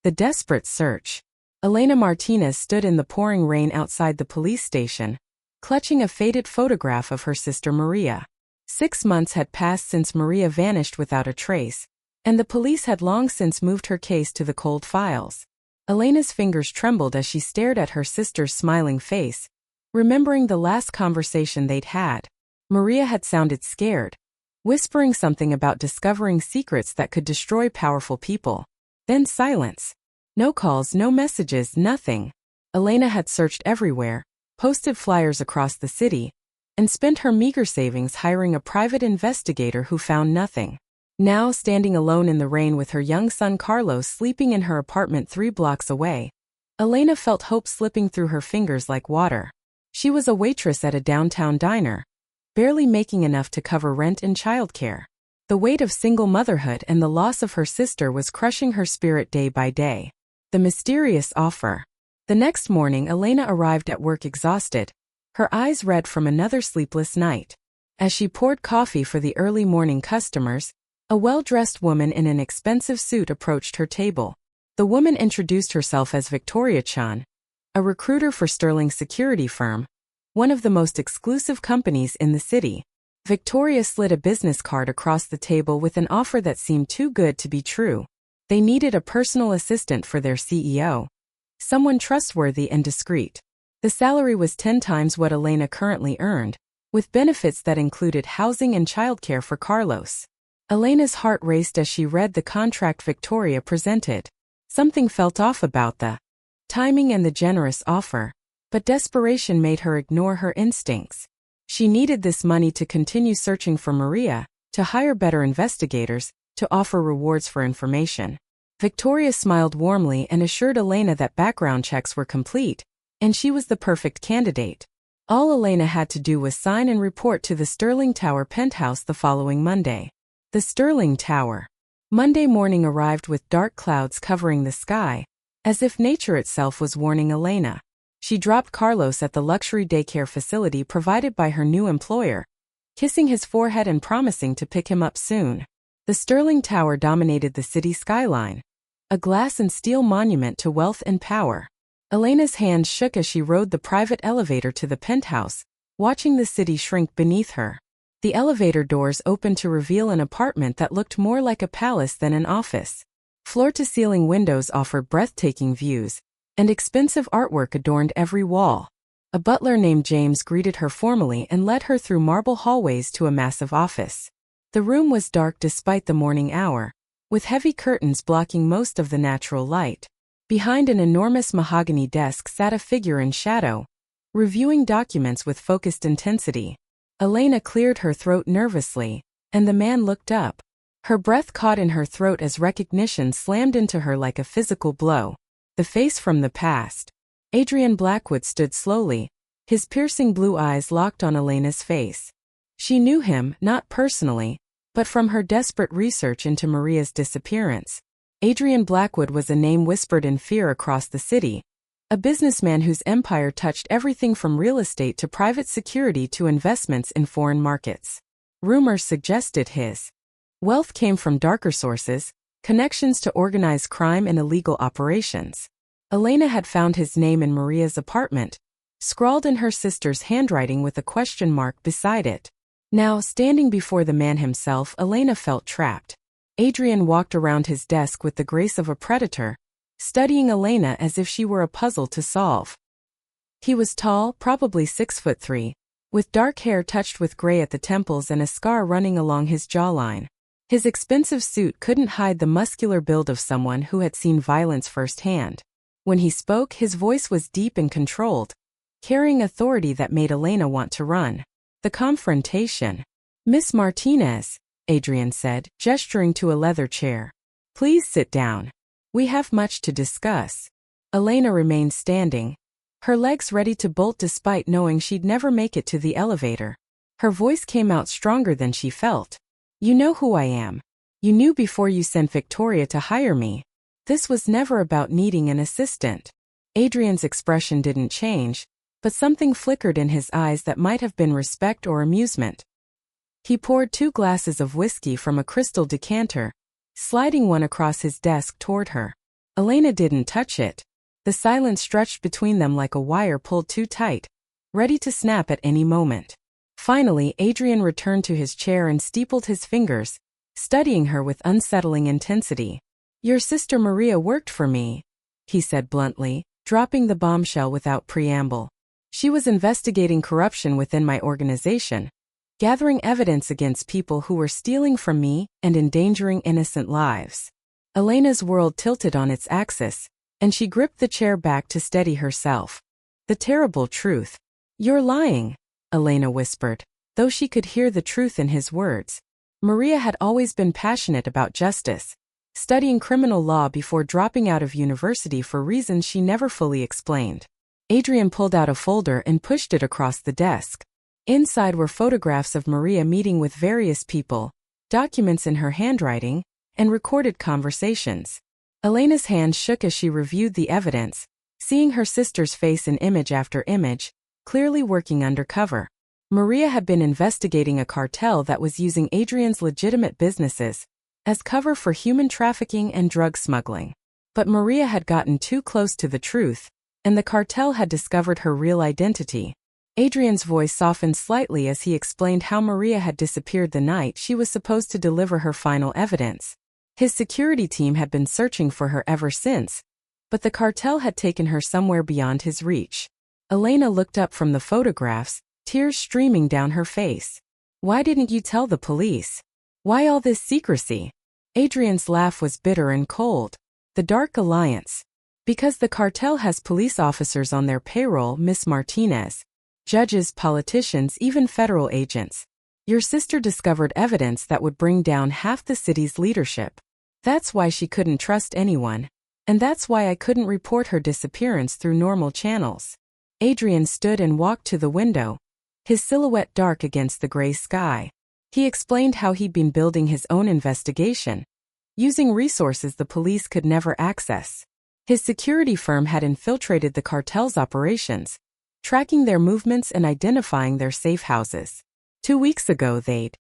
The desperate search. Elena Martinez stood in the pouring rain outside the police station, clutching a faded photograph of her sister Maria. 6 months had passed since Maria vanished without a trace, and the police had long since moved her case to the cold files. Elena's fingers trembled as she stared at her sister's smiling face, remembering the last conversation they'd had. Maria had sounded scared, whispering something about discovering secrets that could destroy powerful people. Then silence. No calls, no messages, nothing. Elena had searched everywhere, posted flyers across the city, and spent her meager savings hiring a private investigator who found nothing. Now, standing alone in the rain with her young son Carlos sleeping in her apartment 3 blocks away, Elena felt hope slipping through her fingers like water. She was a waitress at a downtown diner, barely making enough to cover rent and childcare. The weight of single motherhood and the loss of her sister was crushing her spirit day by day. The mysterious offer. The next morning, Elena arrived at work exhausted, her eyes red from another sleepless night. As she poured coffee for the early morning customers, a well-dressed woman in an expensive suit approached her table. The woman introduced herself as Victoria Chan, a recruiter for Sterling's security firm, one of the most exclusive companies in the city. Victoria slid a business card across the table with an offer that seemed too good to be true. They needed a personal assistant for their CEO, someone trustworthy and discreet. The salary was 10 times what Elena currently earned, with benefits that included housing and childcare for Carlos. Elena's heart raced as she read the contract Victoria presented. Something felt off about the timing and the generous offer, but desperation made her ignore her instincts. She needed this money to continue searching for Maria, to hire better investigators, to offer rewards for information. Victoria smiled warmly and assured Elena that background checks were complete, and she was the perfect candidate. All Elena had to do was sign and report to the Sterling Tower penthouse the following Monday. The Sterling Tower. Monday morning arrived with dark clouds covering the sky, as if nature itself was warning Elena. She dropped Carlos at the luxury daycare facility provided by her new employer, kissing his forehead and promising to pick him up soon. The Sterling Tower dominated the city skyline, a glass and steel monument to wealth and power. Elena's hands shook as she rode the private elevator to the penthouse, watching the city shrink beneath her. The elevator doors opened to reveal an apartment that looked more like a palace than an office. Floor-to-ceiling windows offered breathtaking views, and expensive artwork adorned every wall. A butler named James greeted her formally and led her through marble hallways to a massive office. The room was dark despite the morning hour, with heavy curtains blocking most of the natural light. Behind an enormous mahogany desk sat a figure in shadow, reviewing documents with focused intensity. Elena cleared her throat nervously, and the man looked up. Her breath caught in her throat as recognition slammed into her like a physical blow. The face from the past. Adrian Blackwood stood slowly, his piercing blue eyes locked on Elena's face. She knew him, not personally, but from her desperate research into Maria's disappearance. Adrian Blackwood was a name whispered in fear across the city, a businessman whose empire touched everything from real estate to private security to investments in foreign markets. Rumors suggested his wealth came from darker sources, connections to organized crime and illegal operations. Elena had found his name in Maria's apartment, scrawled in her sister's handwriting with a question mark beside it. Now, standing before the man himself, Elena felt trapped. Adrian walked around his desk with the grace of a predator, studying Elena as if she were a puzzle to solve. He was tall, probably 6'3", with dark hair touched with gray at the temples and a scar running along his jawline. His expensive suit couldn't hide the muscular build of someone who had seen violence firsthand. When he spoke, his voice was deep and controlled, carrying authority that made Elena want to run. The confrontation. "Miss Martinez," Adrian said, gesturing to a leather chair. "Please sit down. We have much to discuss." Elena remained standing, her legs ready to bolt despite knowing she'd never make it to the elevator. Her voice came out stronger than she felt. "You know who I am. You knew before you sent Victoria to hire me. This was never about needing an assistant." Adrian's expression didn't change, but something flickered in his eyes that might have been respect or amusement. He poured 2 glasses of whiskey from a crystal decanter, sliding one across his desk toward her. Elena didn't touch it. The silence stretched between them like a wire pulled too tight, ready to snap at any moment. Finally, Adrian returned to his chair and steepled his fingers, studying her with unsettling intensity. "Your sister Maria worked for me," he said bluntly, dropping the bombshell without preamble. "She was investigating corruption within my organization, gathering evidence against people who were stealing from me and endangering innocent lives." Elena's world tilted on its axis, and she gripped the chair back to steady herself. "The terrible truth." "You're lying," Elena whispered, though she could hear the truth in his words. Maria had always been passionate about justice, studying criminal law before dropping out of university for reasons she never fully explained. Adrian pulled out a folder and pushed it across the desk. Inside were photographs of Maria meeting with various people, documents in her handwriting, and recorded conversations. Elena's hand shook as she reviewed the evidence, seeing her sister's face in image after image, clearly working undercover. Maria had been investigating a cartel that was using Adrian's legitimate businesses as cover for human trafficking and drug smuggling. But Maria had gotten too close to the truth, and the cartel had discovered her real identity. Adrian's voice softened slightly as he explained how Maria had disappeared the night she was supposed to deliver her final evidence. His security team had been searching for her ever since, but the cartel had taken her somewhere beyond his reach. Elena looked up from the photographs, tears streaming down her face. "Why didn't you tell the police? Why all this secrecy?" Adrian's laugh was bitter and cold. "The Dark Alliance. Because the cartel has police officers on their payroll, Miss Martinez. Judges, politicians, even federal agents. Your sister discovered evidence that would bring down half the city's leadership. That's why she couldn't trust anyone. And that's why I couldn't report her disappearance through normal channels." Adrian stood and walked to the window, his silhouette dark against the gray sky. He explained how he'd been building his own investigation, using resources the police could never access. His security firm had infiltrated the cartel's operations, tracking their movements and identifying their safe houses. 2 weeks ago they'd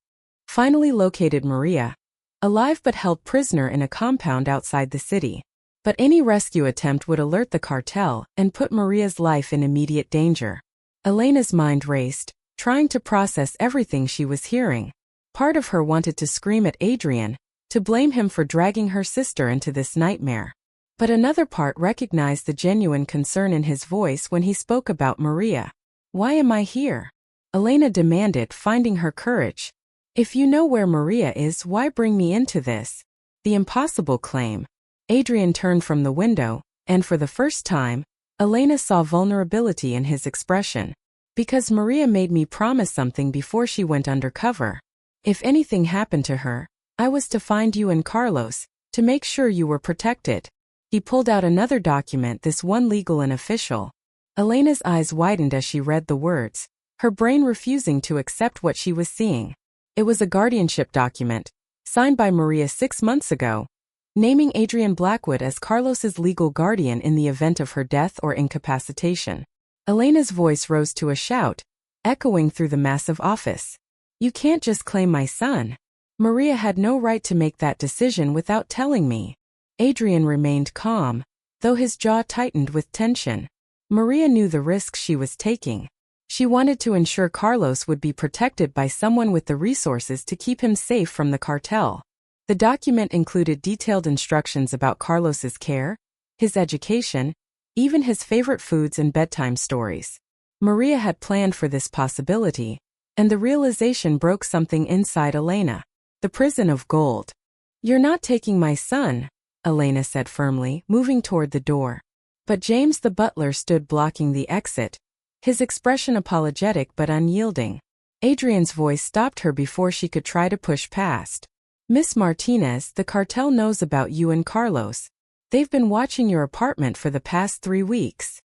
finally located Maria, alive but held prisoner in a compound outside the city. But any rescue attempt would alert the cartel and put Maria's life in immediate danger. Elena's mind raced, trying to process everything she was hearing. Part of her wanted to scream at Adrian, to blame him for dragging her sister into this nightmare. But another part recognized the genuine concern in his voice when he spoke about Maria. "Why am I here?" Elena demanded, finding her courage. "If you know where Maria is, why bring me into this?" The impossible claim. Adrian turned from the window, and for the first time, Elena saw vulnerability in his expression. "Because Maria made me promise something before she went undercover. If anything happened to her, I was to find you and Carlos, to make sure you were protected." He pulled out another document, this one legal and official. Elena's eyes widened as she read the words, her brain refusing to accept what she was seeing. It was a guardianship document, signed by Maria 6 months ago, naming Adrian Blackwood as Carlos's legal guardian in the event of her death or incapacitation. Elena's voice rose to a shout, echoing through the massive office. "You can't just claim my son. Maria had no right to make that decision without telling me." Adrian remained calm, though his jaw tightened with tension. Maria knew the risks she was taking. She wanted to ensure Carlos would be protected by someone with the resources to keep him safe from the cartel. The document included detailed instructions about Carlos's care, his education, even his favorite foods and bedtime stories. Maria had planned for this possibility, and the realization broke something inside Elena. The prison of gold. "You're not taking my son," Elena said firmly, moving toward the door. But James the butler stood blocking the exit, his expression apologetic but unyielding. Adrian's voice stopped her before she could try to push past. "Miss Martinez, the cartel knows about you and Carlos. They've been watching your apartment for the past 3 weeks."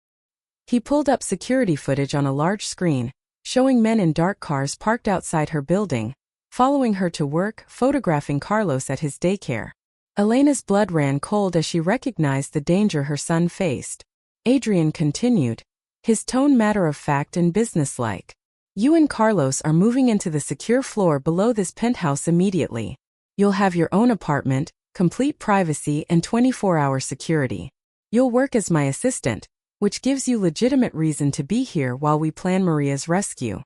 He pulled up security footage on a large screen, showing men in dark cars parked outside her building, following her to work, photographing Carlos at his daycare. Elena's blood ran cold as she recognized the danger her son faced. Adrian continued, his tone matter-of-fact and businesslike. "You and Carlos are moving into the secure floor below this penthouse immediately. You'll have your own apartment, complete privacy, and 24-hour security. You'll work as my assistant, which gives you legitimate reason to be here while we plan Maria's rescue."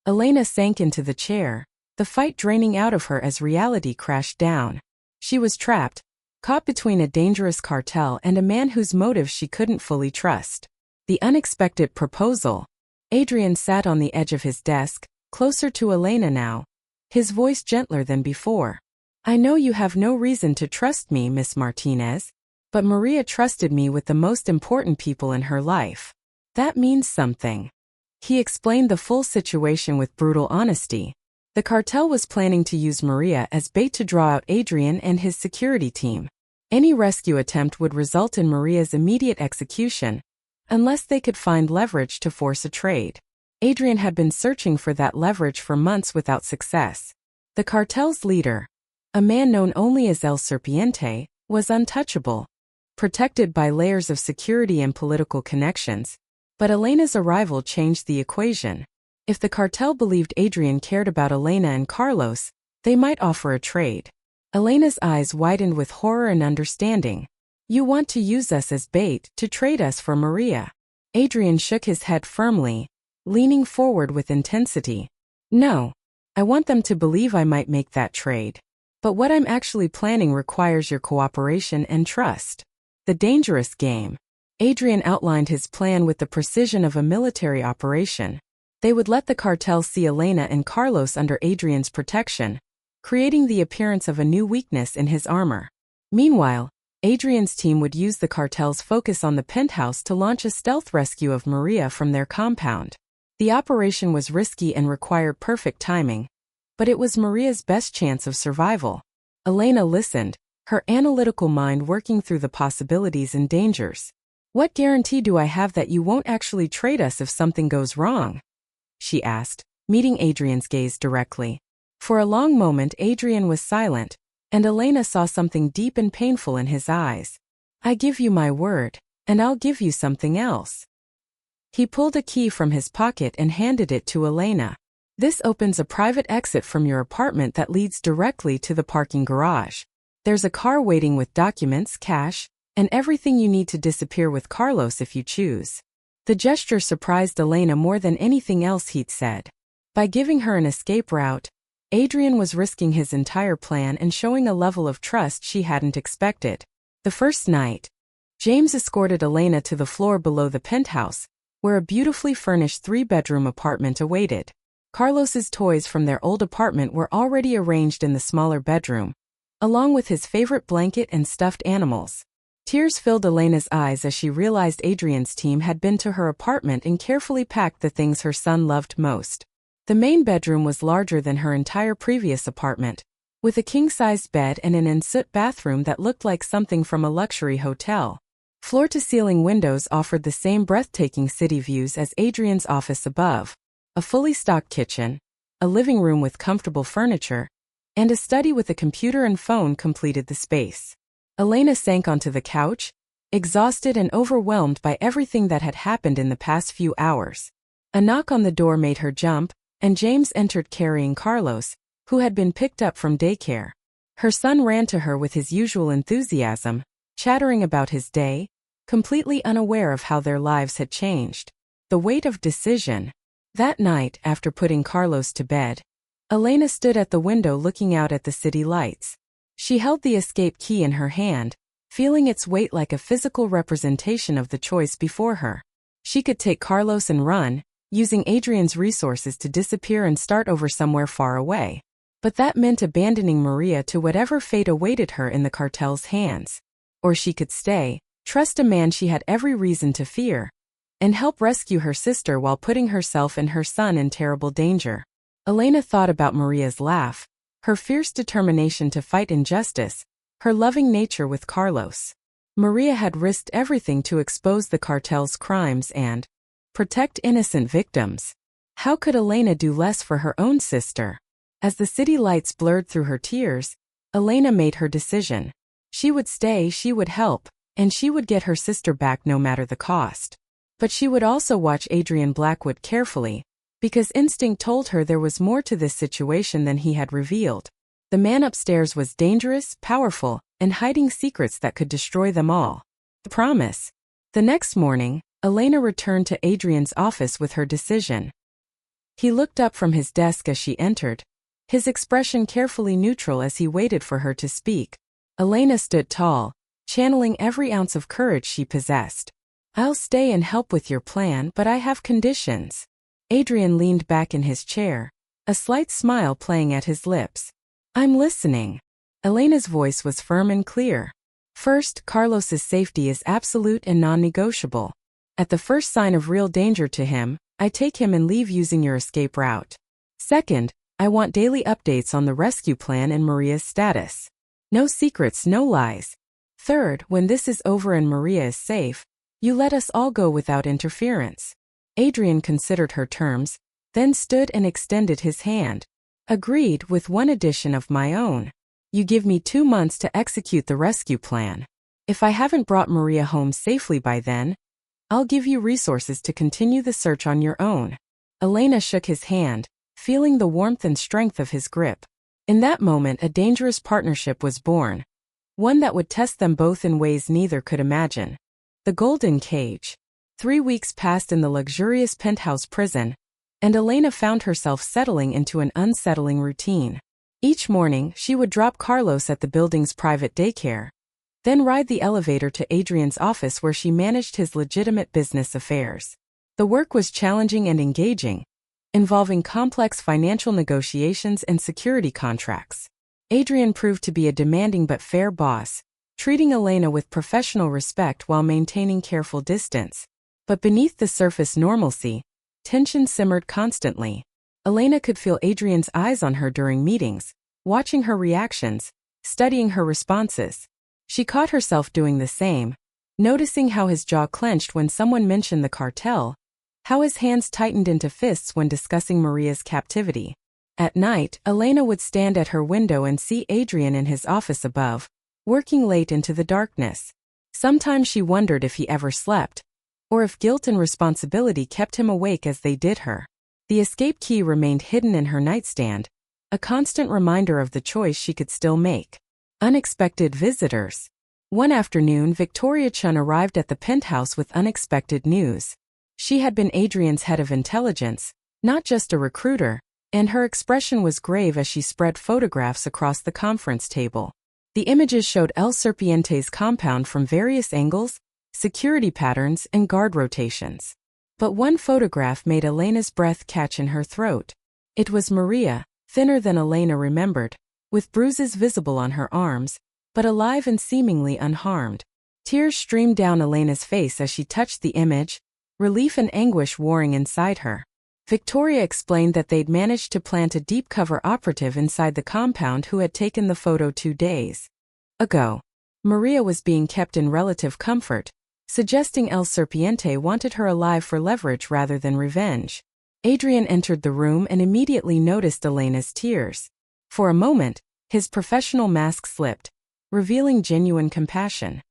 Elena sank into the chair, the fight draining out of her as reality crashed down. She was trapped, caught between a dangerous cartel and a man whose motives she couldn't fully trust. The unexpected proposal. Adrian sat on the edge of his desk, closer to Elena now, his voice gentler than before. "I know you have no reason to trust me, Miss Martinez, but Maria trusted me with the most important people in her life. That means something." He explained the full situation with brutal honesty. The cartel was planning to use Maria as bait to draw out Adrian and his security team. Any rescue attempt would result in Maria's immediate execution, unless they could find leverage to force a trade. Adrian had been searching for that leverage for months without success. The cartel's leader, a man known only as El Serpiente, was untouchable, protected by layers of security and political connections. But Elena's arrival changed the equation. If the cartel believed Adrian cared about Elena and Carlos, they might offer a trade. Elena's eyes widened with horror and understanding. "You want to use us as bait to trade us for Maria?" Adrian shook his head firmly, leaning forward with intensity. "No. I want them to believe I might make that trade. But what I'm actually planning requires your cooperation and trust." The dangerous game. Adrian outlined his plan with the precision of a military operation. They would let the cartel see Elena and Carlos under Adrian's protection, creating the appearance of a new weakness in his armor. Meanwhile, Adrian's team would use the cartel's focus on the penthouse to launch a stealth rescue of Maria from their compound. The operation was risky and required perfect timing, but it was Maria's best chance of survival. Elena listened, her analytical mind working through the possibilities and dangers. "What guarantee do I have that you won't actually trade us if something goes wrong?" she asked, meeting Adrian's gaze directly. For a long moment Adrian was silent, and Elena saw something deep and painful in his eyes. "I give you my word, and I'll give you something else." He pulled a key from his pocket and handed it to Elena. "This opens a private exit from your apartment that leads directly to the parking garage. There's a car waiting with documents, cash, and everything you need to disappear with Carlos if you choose." The gesture surprised Elena more than anything else he'd said. By giving her an escape route, Adrian was risking his entire plan and showing a level of trust she hadn't expected. The first night, James escorted Elena to the floor below the penthouse, where a beautifully furnished 3-bedroom apartment awaited. Carlos's toys from their old apartment were already arranged in the smaller bedroom, along with his favorite blanket and stuffed animals. Tears filled Elena's eyes as she realized Adrian's team had been to her apartment and carefully packed the things her son loved most. The main bedroom was larger than her entire previous apartment, with a king-sized bed and an ensuite bathroom that looked like something from a luxury hotel. Floor-to-ceiling windows offered the same breathtaking city views as Adrian's office above. A fully stocked kitchen, a living room with comfortable furniture, and a study with a computer and phone completed the space. Elena sank onto the couch, exhausted and overwhelmed by everything that had happened in the past few hours. A knock on the door made her jump, and James entered carrying Carlos, who had been picked up from daycare. Her son ran to her with his usual enthusiasm, chattering about his day, completely unaware of how their lives had changed. The weight of decision. That night, after putting Carlos to bed, Elena stood at the window looking out at the city lights. She held the escape key in her hand, feeling its weight like a physical representation of the choice before her. She could take Carlos and run, using Adrian's resources to disappear and start over somewhere far away. But that meant abandoning Maria to whatever fate awaited her in the cartel's hands. Or she could stay, trust a man she had every reason to fear, and help rescue her sister while putting herself and her son in terrible danger. Elena thought about Maria's laugh, her fierce determination to fight injustice, her loving nature with Carlos. Maria had risked everything to expose the cartel's crimes and protect innocent victims. How could Elena do less for her own sister? As the city lights blurred through her tears, Elena made her decision. She would stay, she would help, and she would get her sister back no matter the cost. But she would also watch Adrian Blackwood carefully, because instinct told her there was more to this situation than he had revealed. The man upstairs was dangerous, powerful, and hiding secrets that could destroy them all. The promise. The next morning, Elena returned to Adrian's office with her decision. He looked up from his desk as she entered, his expression carefully neutral as he waited for her to speak. Elena stood tall, channeling every ounce of courage she possessed. "I'll stay and help with your plan, but I have conditions." Adrian leaned back in his chair, a slight smile playing at his lips. "I'm listening." Elena's voice was firm and clear. "First, Carlos's safety is absolute and non-negotiable. At the first sign of real danger to him, I take him and leave using your escape route. Second, I want daily updates on the rescue plan and Maria's status. No secrets, no lies. Third, when this is over and Maria is safe, you let us all go without interference." Adrian considered her terms, then stood and extended his hand. "Agreed, with one addition of my own. You give me 2 months to execute the rescue plan. If I haven't brought Maria home safely by then, I'll give you resources to continue the search on your own." Elena shook his hand, feeling the warmth and strength of his grip. In that moment, a dangerous partnership was born, one that would test them both in ways neither could imagine. The Golden Cage. 3 weeks passed in the luxurious penthouse prison, and Elena found herself settling into an unsettling routine. Each morning, she would drop Carlos at the building's private daycare, then ride the elevator to Adrian's office where she managed his legitimate business affairs. The work was challenging and engaging, involving complex financial negotiations and security contracts. Adrian proved to be a demanding but fair boss, treating Elena with professional respect while maintaining careful distance. But beneath the surface normalcy, tension simmered constantly. Elena could feel Adrian's eyes on her during meetings, watching her reactions, studying her responses. She caught herself doing the same, noticing how his jaw clenched when someone mentioned the cartel, how his hands tightened into fists when discussing Maria's captivity. At night, Elena would stand at her window and see Adrian in his office above, working late into the darkness. Sometimes she wondered if he ever slept, or if guilt and responsibility kept him awake as they did her. The escape key remained hidden in her nightstand, a constant reminder of the choice she could still make. Unexpected visitors. One afternoon, Victoria Chun arrived at the penthouse with unexpected news. She had been Adrian's head of intelligence, not just a recruiter, and her expression was grave as she spread photographs across the conference table. The images showed El Serpiente's compound from various angles, security patterns, and guard rotations. But one photograph made Elena's breath catch in her throat. It was Maria, thinner than Elena remembered, with bruises visible on her arms, but alive and seemingly unharmed. Tears streamed down Elena's face as she touched the image, relief and anguish warring inside her. Victoria explained that they'd managed to plant a deep-cover operative inside the compound who had taken the photo 2 days ago. Maria was being kept in relative comfort, suggesting El Serpiente wanted her alive for leverage rather than revenge. Adrian entered the room and immediately noticed Elena's tears. For a moment, his professional mask slipped, revealing genuine compassion.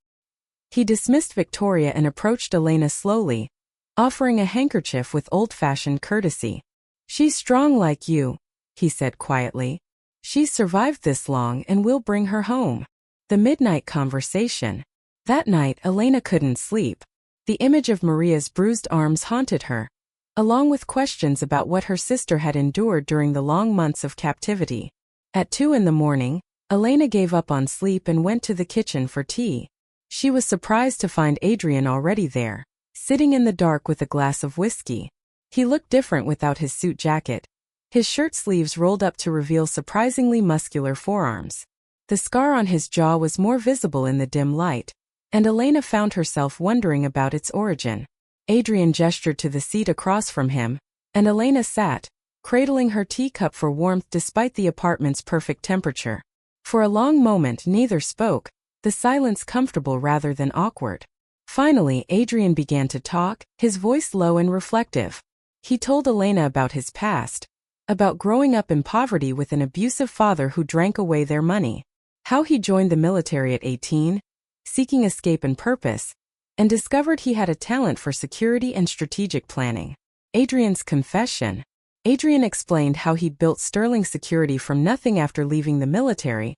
He dismissed Victoria and approached Elena slowly, offering a handkerchief with old-fashioned courtesy. "She's strong like you," he said quietly. "She's survived this long and we'll bring her home." The midnight conversation. That night, Elena couldn't sleep. The image of Maria's bruised arms haunted her, along with questions about what her sister had endured during the long months of captivity. At 2 in the morning, Elena gave up on sleep and went to the kitchen for tea. She was surprised to find Adrian already there, sitting in the dark with a glass of whiskey. He looked different without his suit jacket, his shirt sleeves rolled up to reveal surprisingly muscular forearms. The scar on his jaw was more visible in the dim light, and Elena found herself wondering about its origin. Adrian gestured to the seat across from him, and Elena sat, cradling her teacup for warmth despite the apartment's perfect temperature. For a long moment neither spoke, the silence comfortable rather than awkward. Finally, Adrian began to talk, his voice low and reflective. He told Elena about his past, about growing up in poverty with an abusive father who drank away their money, how he joined the military at 18, seeking escape and purpose, and discovered he had a talent for security and strategic planning. Adrian's confession. Adrian explained how he'd built sterling security from nothing after leaving the military,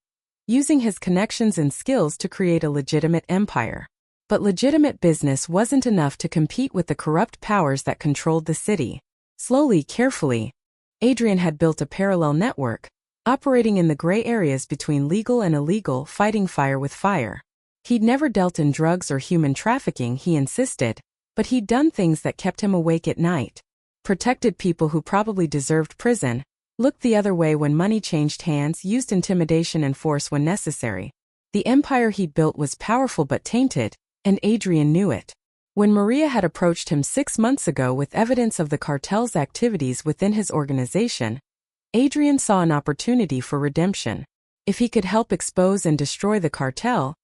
using his connections and skills to create a legitimate empire. But legitimate business wasn't enough to compete with the corrupt powers that controlled the city. Slowly, carefully, Adrian had built a parallel network, operating in the gray areas between legal and illegal, fighting fire with fire. He'd never dealt in drugs or human trafficking, he insisted, but he'd done things that kept him awake at night. Protected people who probably deserved prison, looked the other way when money changed hands, used intimidation and force when necessary. The empire he'd built was powerful but tainted, and Adrian knew it. When Maria had approached him 6 months ago with evidence of the cartel's activities within his organization, Adrian saw an opportunity for redemption. If he could help expose and destroy the cartel,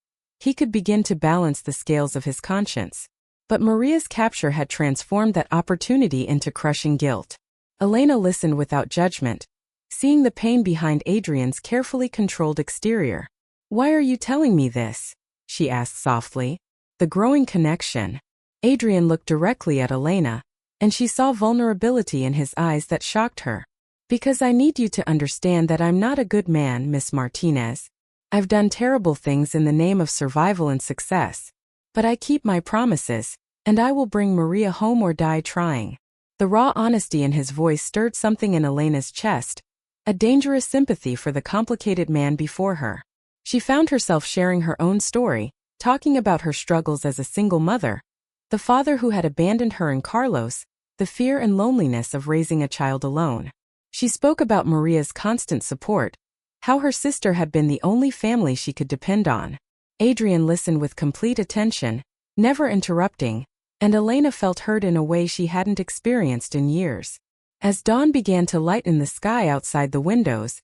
he could begin to balance the scales of his conscience. But Maria's capture had transformed that opportunity into crushing guilt. Elena listened without judgment, seeing the pain behind Adrian's carefully controlled exterior. "Why are you telling me this?" she asked softly. The growing connection. Adrian looked directly at Elena, and she saw vulnerability in his eyes that shocked her. "Because I need you to understand that I'm not a good man, Miss Martinez. I've done terrible things in the name of survival and success. But I keep my promises, and I will bring Maria home or die trying." The raw honesty in his voice stirred something in Elena's chest, a dangerous sympathy for the complicated man before her. She found herself sharing her own story, talking about her struggles as a single mother, the father who had abandoned her and Carlos, the fear and loneliness of raising a child alone. She spoke about Maria's constant support, how her sister had been the only family she could depend on. Adrian listened with complete attention, never interrupting, and Elena felt heard in a way she hadn't experienced in years. As dawn began to lighten the sky outside the windows,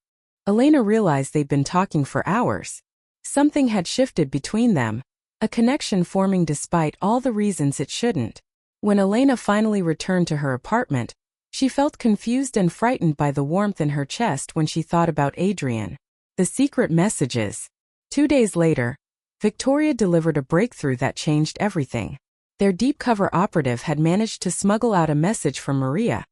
Elena realized they'd been talking for hours. Something had shifted between them, a connection forming despite all the reasons it shouldn't. When Elena finally returned to her apartment, she felt confused and frightened by the warmth in her chest when she thought about Adrian. The secret messages. 2 days later, Victoria delivered a breakthrough that changed everything. Their deep-cover operative had managed to smuggle out a message from Maria,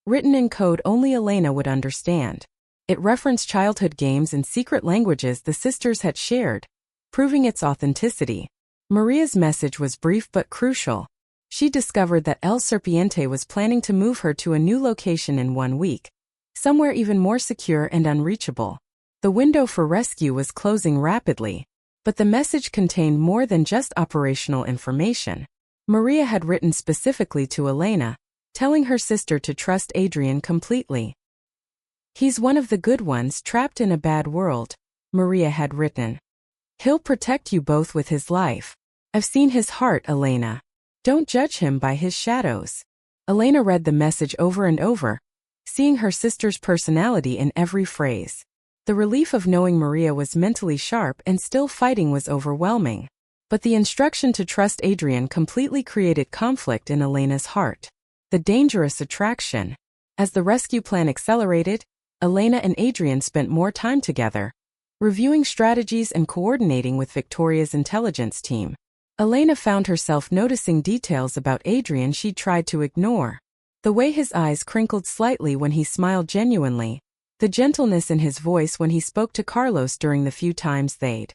written in code only Elena would understand. It referenced childhood games and secret languages the sisters had shared, proving its authenticity. Maria's message was brief but crucial. She discovered that El Serpiente was planning to move her to a new location in 1 week, somewhere even more secure and unreachable. The window for rescue was closing rapidly, but the message contained more than just operational information. Maria had written specifically to Elena, telling her sister to trust Adrian completely. "He's one of the good ones trapped in a bad world," Maria had written. "He'll protect you both with his life. I've seen his heart, Elena. Don't judge him by his shadows." Elena read the message over and over, seeing her sister's personality in every phrase. The relief of knowing Maria was mentally sharp and still fighting was overwhelming. But the instruction to trust Adrian completely created conflict in Elena's heart. The dangerous attraction. As the rescue plan accelerated, Elena and Adrian spent more time together, reviewing strategies and coordinating with Victoria's intelligence team. Elena found herself noticing details about Adrian she'd tried to ignore. The way his eyes crinkled slightly when he smiled genuinely, the gentleness in his voice when he spoke to Carlos during the few times they'd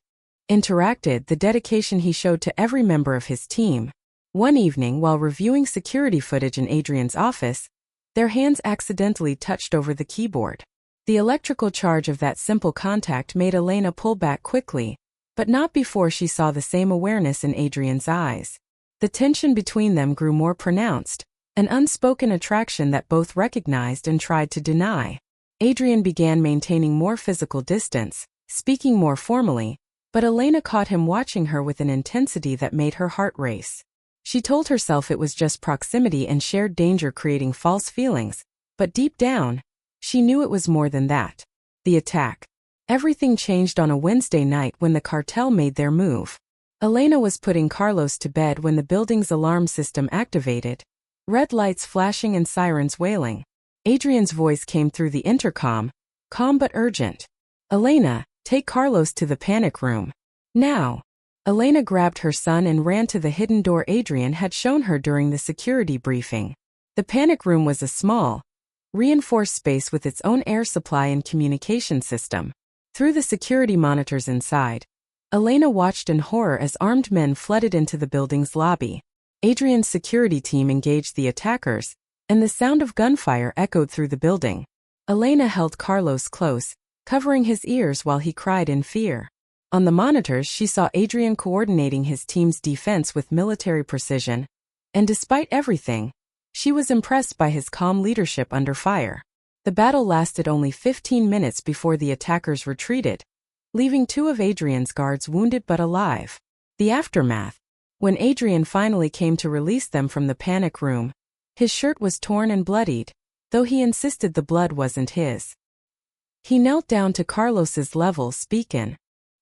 interacted, the dedication he showed to every member of his team. One evening, while reviewing security footage in Adrian's office, their hands accidentally touched over the keyboard. The electrical charge of that simple contact made Elena pull back quickly, but not before she saw the same awareness in Adrian's eyes. The tension between them grew more pronounced, an unspoken attraction that both recognized and tried to deny. Adrian began maintaining more physical distance, speaking more formally, but Elena caught him watching her with an intensity that made her heart race. She told herself it was just proximity and shared danger creating false feelings, but deep down, she knew it was more than that. The attack. Everything changed on a Wednesday night when the cartel made their move. Elena was putting Carlos to bed when the building's alarm system activated, red lights flashing and sirens wailing. Adrian's voice came through the intercom, calm but urgent. "Elena, take Carlos to the panic room. Now." Elena grabbed her son and ran to the hidden door Adrian had shown her during the security briefing. The panic room was a small, reinforced space with its own air supply and communication system. Through the security monitors inside, Elena watched in horror as armed men flooded into the building's lobby. Adrian's security team engaged the attackers, and the sound of gunfire echoed through the building. Elena held Carlos close, covering his ears while he cried in fear. On the monitors, she saw Adrian coordinating his team's defense with military precision, and despite everything, she was impressed by his calm leadership under fire. The battle lasted only 15 minutes before the attackers retreated, leaving 2 of Adrian's guards wounded but alive. The aftermath. When Adrian finally came to release them from the panic room, his shirt was torn and bloodied, though he insisted the blood wasn't his. He knelt down to Carlos's level, speaking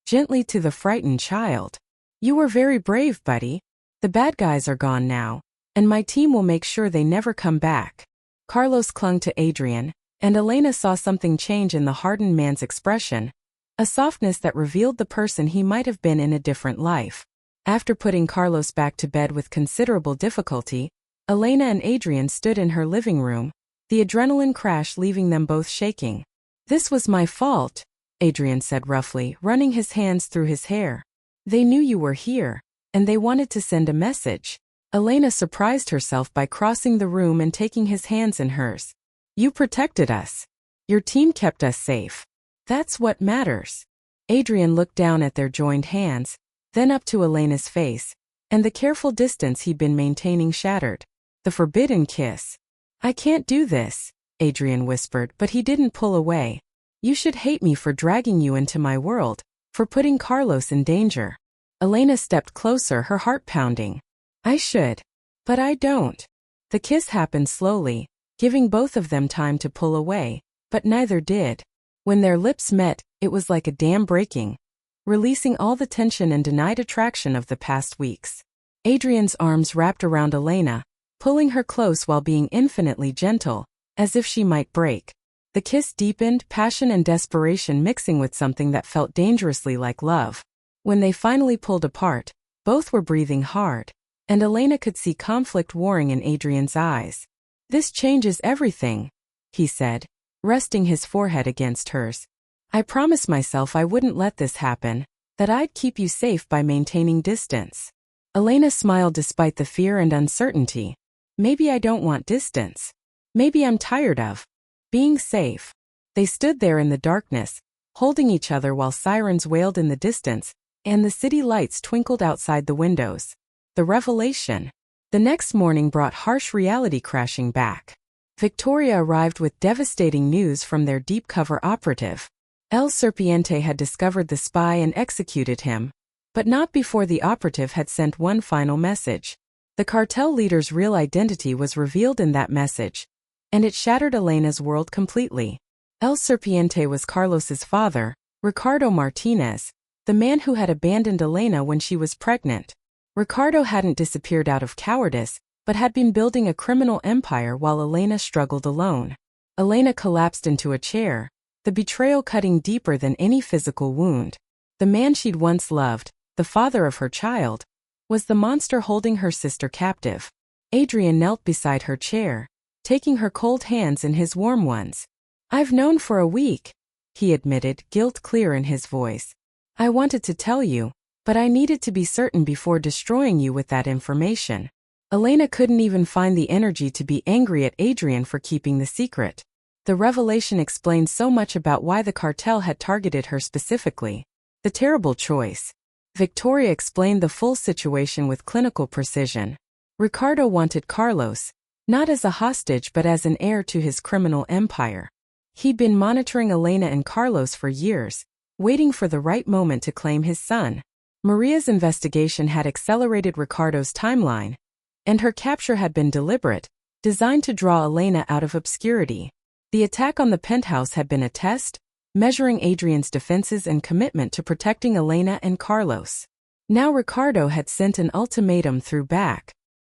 gently to the frightened child. "You were very brave, buddy. The bad guys are gone now, and my team will make sure they never come back." Carlos clung to Adrian, and Elena saw something change in the hardened man's expression, a softness that revealed the person he might have been in a different life. After putting Carlos back to bed with considerable difficulty, Elena and Adrian stood in her living room, the adrenaline crash leaving them both shaking. "This was my fault," Adrian said roughly, running his hands through his hair. "They knew you were here, and they wanted to send a message." Elena surprised herself by crossing the room and taking his hands in hers. "You protected us. Your team kept us safe. That's what matters." Adrian looked down at their joined hands, then up to Elena's face, and the careful distance he'd been maintaining shattered. The forbidden kiss. "I can't do this," Adrian whispered, but he didn't pull away. "You should hate me for dragging you into my world, for putting Carlos in danger." Elena stepped closer, her heart pounding. "I should. But I don't." The kiss happened slowly, giving both of them time to pull away, but neither did. When their lips met, it was like a dam breaking, releasing all the tension and denied attraction of the past weeks. Adrian's arms wrapped around Elena, pulling her close while being infinitely gentle, as if she might break. The kiss deepened, passion and desperation mixing with something that felt dangerously like love. When they finally pulled apart, both were breathing hard, and Elena could see conflict warring in Adrian's eyes. "This changes everything," he said, resting his forehead against hers. "I promised myself I wouldn't let this happen, that I'd keep you safe by maintaining distance." Elena smiled despite the fear and uncertainty. "Maybe I don't want distance. Maybe I'm tired of being safe." They stood there in the darkness, holding each other while sirens wailed in the distance, and the city lights twinkled outside the windows. The revelation. The next morning brought harsh reality crashing back. Victoria arrived with devastating news from their deep-cover operative. El Serpiente had discovered the spy and executed him, but not before the operative had sent one final message. The cartel leader's real identity was revealed in that message, and it shattered Elena's world completely. El Serpiente was Carlos's father, Ricardo Martinez, the man who had abandoned Elena when she was pregnant. Ricardo hadn't disappeared out of cowardice, but had been building a criminal empire while Elena struggled alone. Elena collapsed into a chair, the betrayal cutting deeper than any physical wound. The man she'd once loved, the father of her child, was the monster holding her sister captive. Adrian knelt beside her chair, taking her cold hands in his warm ones. "I've known for a week," he admitted, guilt clear in his voice. "I wanted to tell you, but I needed to be certain before destroying you with that information." Elena couldn't even find the energy to be angry at Adrian for keeping the secret. The revelation explained so much about why the cartel had targeted her specifically. The terrible choice. Victoria explained the full situation with clinical precision. Ricardo wanted Carlos, not as a hostage but as an heir to his criminal empire. He'd been monitoring Elena and Carlos for years, waiting for the right moment to claim his son. Maria's investigation had accelerated Ricardo's timeline, and her capture had been deliberate, designed to draw Elena out of obscurity. The attack on the penthouse had been a test, measuring Adrian's defenses and commitment to protecting Elena and Carlos. Now Ricardo had sent an ultimatum through back.